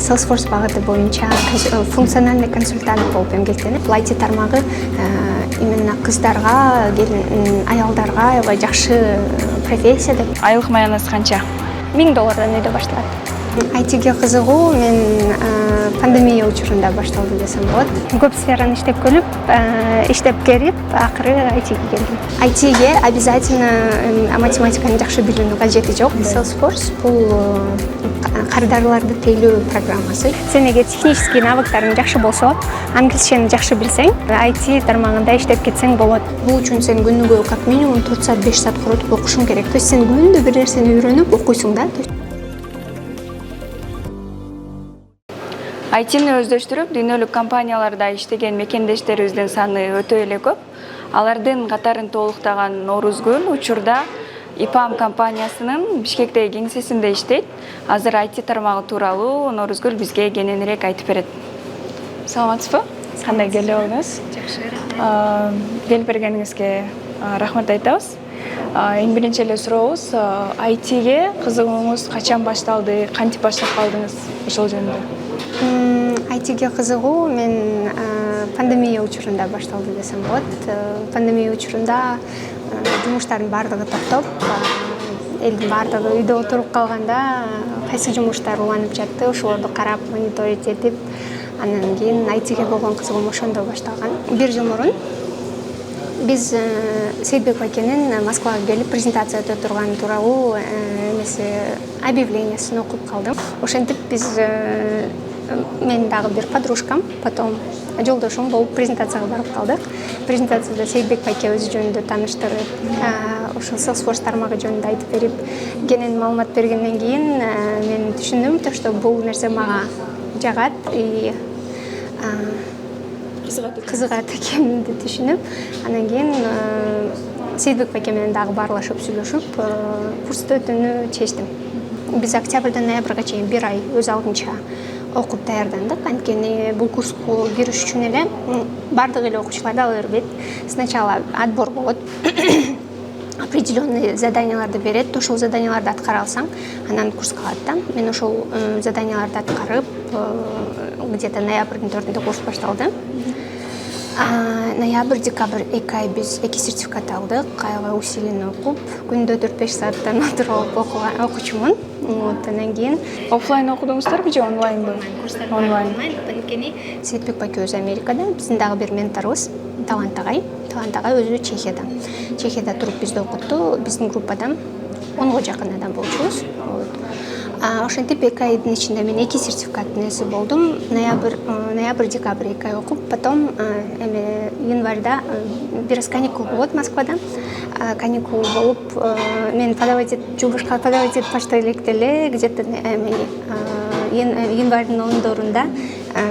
Salesforce багыты боюнча функциональный консультант болуп эмгектенип, IT тармагы именно кыздарга, аялдарга аябай жакшы профессия деп. Айлык маянасы канча? $1000 үйдө башталат. IT-ге кызыгуу мен пандемия учурунда башталды десем болот. Көп сфераны иштеп көрүп, иштеп келип, акыры IT-ге келдим. IT-ге обязательно математиканы жакшы билүүнүн кажети жок. Salesforce бул кардарларды тейлөө программасы. Сен эгер технический навыктарың жакшы болсо, англисчени жакшы билсең, IT тармагында иштеп кетсең болот. Бул үчүн сен күнүгө как минимум 4 саат, 5 саат коротуп окушуң керек. То есть сен күндө бир нерсени үйрөнүп окуйсуң да. IT-ни өздөштүрүп, дүйнөлүк компанияларда иштеген мекендештерибиздин саны өтө эле көп. Алардын катарын толуктаган Норузгүл учурда ИПАМ компаниясынын Бишкектеги кеңсесинде иштейт. Азыр IT тармагы тууралуу Норузгүл бизге кененирээк айтып берет. Саламатсызбы? Кандай келип алдыңыз? Жакшы. Келип бергениңизге рахмат айтабыз. Эң биринчи эле сурообуз, IT-ге кызыгууңуз качан башталды, кантип баштап калдыңыз ошол жөнүндө? IT-ге кызыгуу мен пандемия учурунда башталды десем болот. Пандемия учурунда жумуштардын баардыгы токтоп, элдин баардыгы үйдө отуруп калганда, кайсы жумуштар уланып жатты, ошолорду карап, мониторить этип, андан кийин IT-ге болгон кызыгуум ошондо башталган. 1 жыл мурун биз Сейитбек байкенин Москвага келип презентация өтө турган тууралуу объявлениясын окуп калдым. Ошентип биз мен дагы бир подружкам, потом жолдошум болуп презентацияга барып калдык. Презентацияда Сейитбек байке өзү жөнүндө тааныштырып, ошол Salesforce тармагы жөнүндө айтып берип, кенен маалымат бергенден кийин мен түшүндүм, что бул нерсе мага жагат и кызыгат экенин түшүнүп, андан кийин Сейитбек байке менен дагы баарлашып сүйлөшүп, курсту өтүүнү чечтим. Биз октябрдан ноябрга чейин 1 ай өз алдынча окуп даярдандык. Анткени бул курска кириш үчүн эле бардык эле окуучуларды ала бербейт. Сначала отбор болот. Определенный заданияларды берет. Ошол заданияларды аткара алсаң, анан курска алат да. Мен ошол заданияларды аткарып, где-то ноябрдын 4-ндө курс башталды. Ноябрь, декабрь 2 ай биз 2 сертификат алдык. Аябай усиленно окуп, күндө 4-5 сааттан отуруп окуучумун. Андан кийин Оффлайн окудуңуздарбы же онлайнбы? Онлайн. Анткени Сейитбек байке өзү Америкада, биздин дагы бир менторубуз, Талант агай. Талант агай өзү Чехияда. Чехияда туруп бизди окутту. Биздин группадан 10го жакын адам болчубуз. Ошентип 2 айдын ичинде мен 2 сертификаттын ээси болдум. Ноябрь, декабрь 2 ай окуп, потом январда бир аз каникул болот Москвада. Каникул болуп, мен жумушка подавать этип баштай электе эле где-то январдын 10-дорунда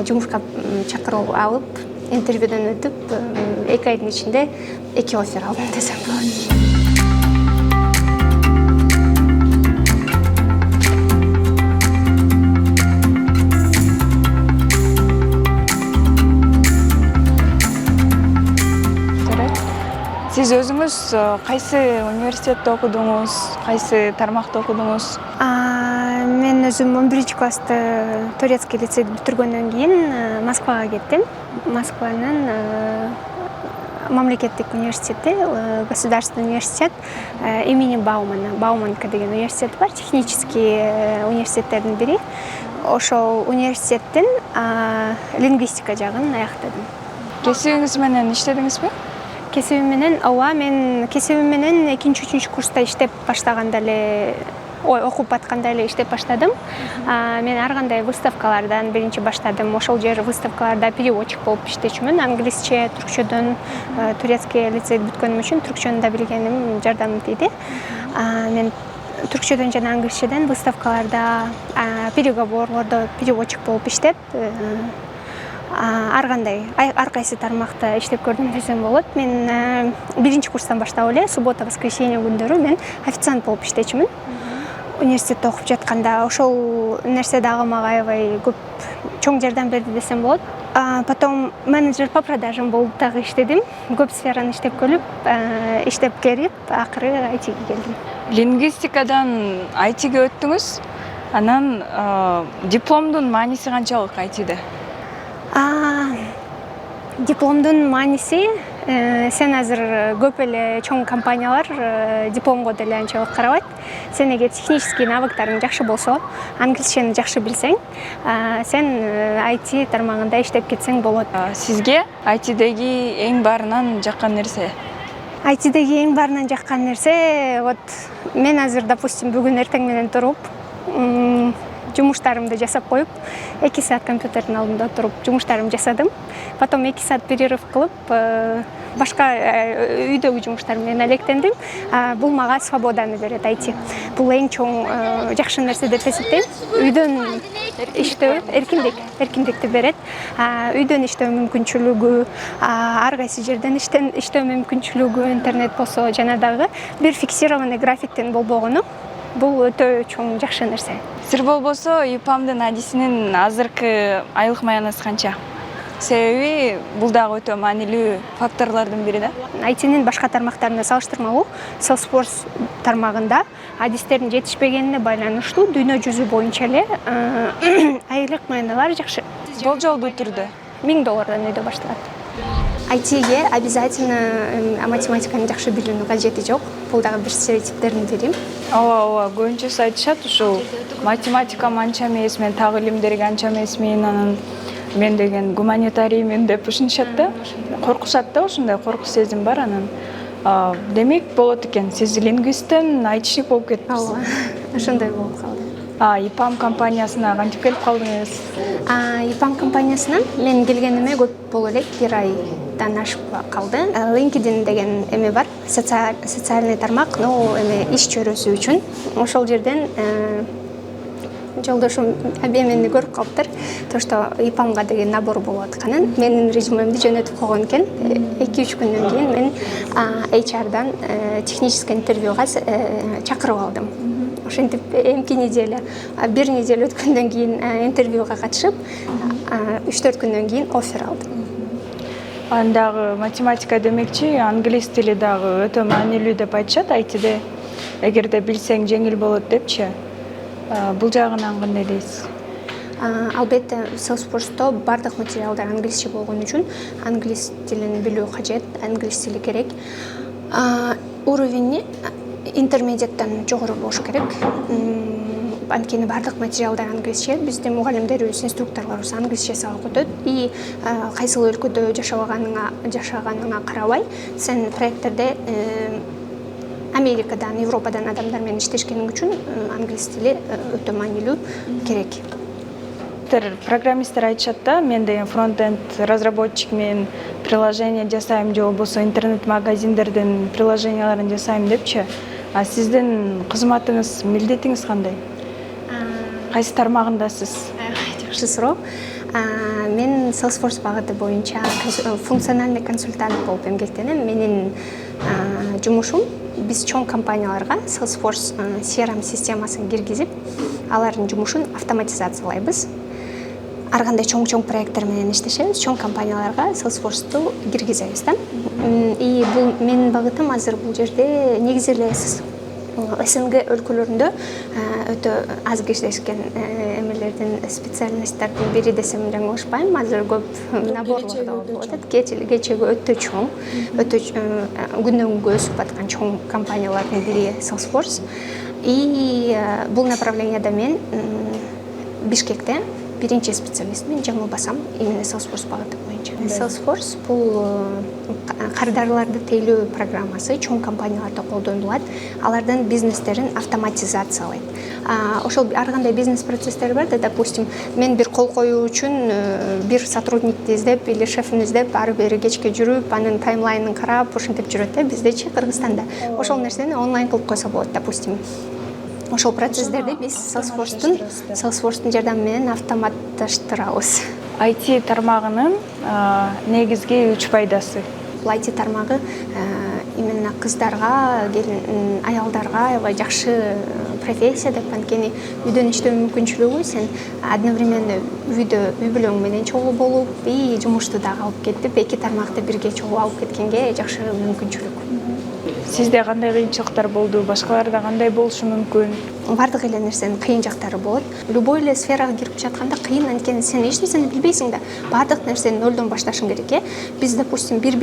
жумушка чакыруу алып, интервьюдөн өтүп, 2 айдын ичинде 2 оффер алдым десем болот. Сиз өзүңүз кайсы университетте окудуңуз, кайсы тармакта окудуңуз? Мен өзүм 11-классты Турецкий лицейди бүтүргөндөн кийин Москвага кеттим. Москванын мамлекеттик университети, государственный университет имени Баумана. Бауманка деген университет бар, технический университеттердин бири. Ошол университеттин лингвистика жагын аяктадым. Кесибиңиз менен иштедиңизби? Кесибим менен, мен кесибим менен 2-3 курста иштеп баштаганда эле, окуп атканда эле иштеп баштадым. Мен ар кандай выставкалардан биринчи баштадым. Ошол жер выставкаларда переводчик болуп иштечүмүн. Англисче, түркчөдөн, турецкий лицейди бүткөнүм үчүн түркчөнү да билгеним жардам тийди. Мен түркчөдөн жана англисчеден выставкаларда, переговорлордо переводчик болуп иштеп, ар кайсы тармакта иштеп көрдүм десем болот. Мен биринчи курстан баштап эле суббота, воскресенье күндөрү мен официант болуп иштечүмүн. Университетте окуп жатканда ошол нерсе дагы мага аябай көп чоң жардам берди десем болот. Потом менеджер по продажам болуп дагы иштедим. Көп сфераны иштеп келип, акыры IT-ге келдим. Лингвистикадан IT-ге өттүңүз. Анан дипломдун мааниси канчалык айтиде? Дипломдун мааниси, сен азыр көп эле чоң компаниялар дипломго деле анчалык карабайт. Сен эгер технический навыктарың жакшы болсо, англисчени жакшы билсең, сен IT тармагында иштеп кетсең болот. Сизге ITдеги эң баарынан жаккан нерсе? ITдеги эң баарынан жаккан нерсе, вот мен азыр, допустим, бүгүн эртең менен туруп, жумуштарымды жасап коюп, 2 саат компьютердин алдында туруп жумуштарымды жасадым. Потом 2 саат перерыв кылып, башка үйдөгү жумуштар менен алектендим. Бул мага свободаны берет IT. Бул эң чоң жакшы нерсе деп эсептейм. Үйдөн иштөө эркиндикти берет. Үйдөн иштөө мүмкүнчүлүгү, ар кайсы жерден иштөө мүмкүнчүлүгү, интернет болсо жана дагы бир фиксированный графиктин болбогону. Бул өтө чоң жакшы нерсе. Сир болбосо, ИПАМдын адисинин азыркы айлык маянасы канча? Себеби бул дагы өтө маанилүү факторлордун бири да. ITнин башка тармактарына салыштырмалуу, Salesforce тармагында адистердин жетишпегенине байланыштуу дүйнө жүзү боюнча эле айлык маяналар жакшы. Болжолдуу түрдө $1000 үйдө башталат. ITге обязательно математиканы жакшы билүүнүн кажети жок. Бул дагы бир стереотиптердин бири. Ооба, көбүнчөсү айтышат ушул математика анча эмес, мен так илимдерге анча эмесмин, анан мен деген гуманитариймин деп ушунушат да. Коркушат да, ушундай коркуч сезим бар анан. Демек болот экен, сиз лингвисттен айтишник болуп кеттиңиз. Ооба, ошондой болуп калды. ИПАМ компаниясына кантип келип калдыңыз? ИПАМ компаниясына мен келгениме көп боло элек, 1 айдан ашып калды. LinkedIn деген эме бар, социальный тармак, но эме иш чөрөсү үчүн. Ошол жерден жолдошум мени көрүп калыптыр, то что ИПАМга деген набор болуп атканын, менин резюмемди жөнөтүп койгон экен. 2-3 күндөн кийин мен HR-дан технический интервьюга чакырып алдым. Ошентип эмки неделя, 1 неделя өткөндөн кийин интервьюга катышып, 3-4 күндөн кийин оффер алдым. Андагы математика демекчи, англис тили дагы өтө маанилүү деп айтышат айтиде. Эгерде билсең жеңил болот депчи. Бул жагынан кандай дейсиз? Албетте, Salesforce'то бардык материалдар англисче болгон үчүн англис тилин билүү кажет, англис тили керек. Уровени интермедиаттан жогору болуш керек. Анткени бардык материалдар англисче, биздин мугалимдерибиз, инструкторлорубуз англисче сабак өтөт. И кайсыл өлкөдө жашаганыңа карабай, сен проекттерде Америкадан, Европадан адамдар менен иштешкениң үчүн англис тили өтө маанилүү керек. Программисттер айтышат да, мен деген фронтенд разработчикмин, приложение жасайм же болбосо интернет-магазиндердин приложенияларын жасайм депчи. Сиздин кызматыңыз, милдетиңиз кандай? Кайсы тармагындасыз? Жакшы суроо. Мен Salesforce багыты боюнча функциональный консультант болуп эмгектенем. Менин жумушум биз чоң компанияларга Salesforce CRM системасын киргизип, алардын жумушун автоматизациялайбыз. Ар кандай чоң проекттер менен иштешебиз, чоң компанияларга Salesforce'ту киргизебиз да. И бул менин багытым азыр бул жерде негизи эле СНГ өлкөлөрүндө өтө аз кездешкен эмелердин специалисттардын бири десем жаңылышпайм. Азыр көп наборлордо болуп атат. Кечеги өтө чоң, өтө күндөн күнгө өсүп аткан чоң компаниялардын бири Salesforce. И бул направленияда мен Бишкекте биринчи специалистмин, жаңылбасам, именно Salesforce багыты боюнча. Salesforce бул кардарларды тейлөө программасы чоң компанияларда колдонулат. Алардын бизнестерин автоматизациялайт. Ошол ар кандай бизнес процесстер бар да, допустим, мен бир кол коюу үчүн бир сотрудникти издеп или шефин издеп, ары бери кечке жүрүп, анын таймлайнын карап, ошентип жүрөт да, биздечи Кыргызстанда. Ошол нерсени онлайн кылып койсо болот, допустим. Ошол процесстерди биз Salesforce'тун жардамы менен автоматташтырабыз. IT тармагынын негизги 3 пайдасы. IT тармагы именно кыздарга, аялдарга жакшы профессия деп, анткени үйдөн иштөө мүмкүнчүлүгү, сен одновременно үй бүлөң менен чогуу болуп, и жумушту дагы алып кетип, 2 тармакты бирге чогуу алып кеткенге жакшы мүмкүнчүлүк. Сизде кандай кыйынчылыктар болду? Башкаларда кандай болушу мүмкүн? бардык эле нерсенин кыйын жактары болот. Любой эле сферага кирип жатканда кыйын, анткени сен эч нерсени билбейсиң да. Бардык нерсени нөлдөн башташың керек. Биз, допустим, бир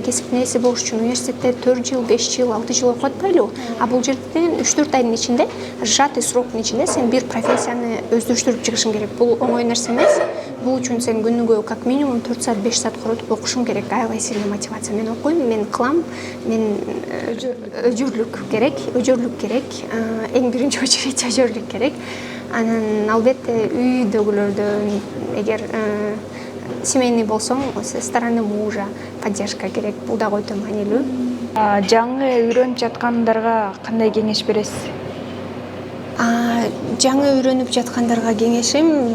кесиптин ээси болуш үчүн университетте 4 жыл, 5 жыл, 6 жыл окуп атпайлыбы? А бул жерде 3-4 айдын ичинде, сжатый сроктун ичинде сен бир профессияны өздөрүштүрүп чыгышың керек. Бул оңой нерсе эмес. Бул үчүн сен күнүгө как минимум 4 саат, 5 саат коротуп окушуң керек. Аябай сильный мотивация. Мен окуйм, мен кылам, мен өжөрлүк керек. Эң биринчи очередь өжөрлүк керек. Анан албетте үйдөгүлөрдөн, эгер семейный болсоң, со стороны мужа поддержка керек. Бул дагы өтө маанилүү. Жаңы үйрөнүп жаткандарга кандай кеңеш бересиз? Жаңы үйрөнүп жаткандарга кеңешим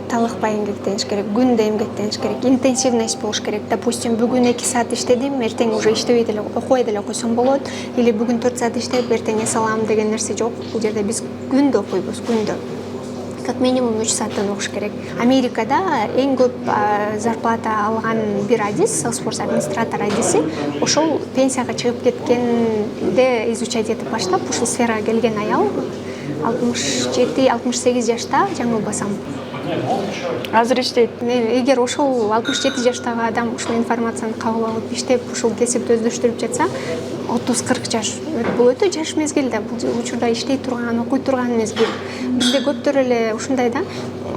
талыкпай эмгектениш керек, күндө эмгектениш керек, интенсивность болуш керек. Допустим, бүгүн 2 саат иштедим, эртең уже иштебей деле, окубай деле койсоң болот. Или бүгүн 4 саат иштеп, эртең эс алам деген нерсе жок. Бул жерде биз күндө окуйбуз, күндө. Как минимум 3 сааттан окуш керек. Америкада эң көп зарплата алган бир адис, Salesforce администратор адиси, ошол пенсияга чыгып кеткенде изучать этип баштап, ушул сферага келген аял 67-68 жашта, жаңылбасам. Азыр иштейт. Эгер ошол 67 жаштагы адам ушул информацияны кабыл алып иштеп, ушул кесипти өздөштүрүп жатса, 30-40 жаш. Бул өтө жаш мезгил да. Бул учурда иштей турган, окуй турган мезгил. Бизде көптөр эле ушундай да.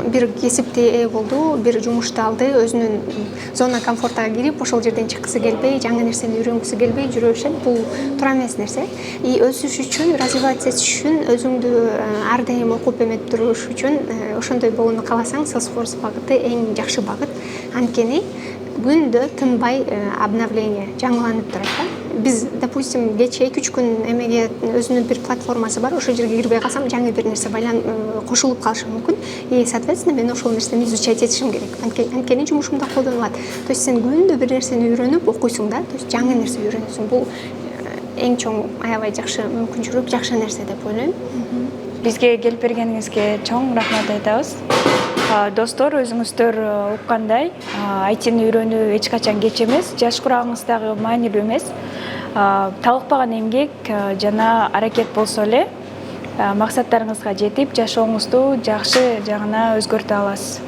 Бир кесипти ээ болду, бир жумушту алды, өзүнүн зона комфортага кирип, ошол жерден чыккысы келбей, жаңы нерсени үйрөнгүсү келбей жүрө беришет. Бул туура эмес нерсе. И өсүш үчүн, развиваться этиш үчүн, өзүңдү ар дайым окуп эметип туруш үчүн ошондой болууну кааласаң, Salesforce багыты эң жакшы багыт. Анткени күндө тынбай обновление, жаңыланып турат да. Биз, допустим, кече 2-3 күн эмеге өзүнүн бир платформасы бар, ошол жерге кирбей калсам, жаңы бир нерсе кошулуп калышы мүмкүн. И соответственно мен ошол нерсени изучать этишим керек. Анткени жумушумда колдонулат. То есть сен күндө бир нерсени үйрөнүп окуйсуң да, то есть жаңы нерсе үйрөнөсүң. Бул эң чоң аябай жакшы мүмкүнчүлүк, жакшы нерсе деп ойлойм. Бизге келип бергениңизге чоң рахмат айтабыз. Достор, өзүңүздөр уккандай, айтини үйрөнүү эч качан кеч эмес, жаш курагыңыз дагы маанилүү эмес. Талыкпаган эмгек жана аракет болсо эле максаттарыңызга жетип, жашооңузду жакшы жагына өзгөртө аласыз.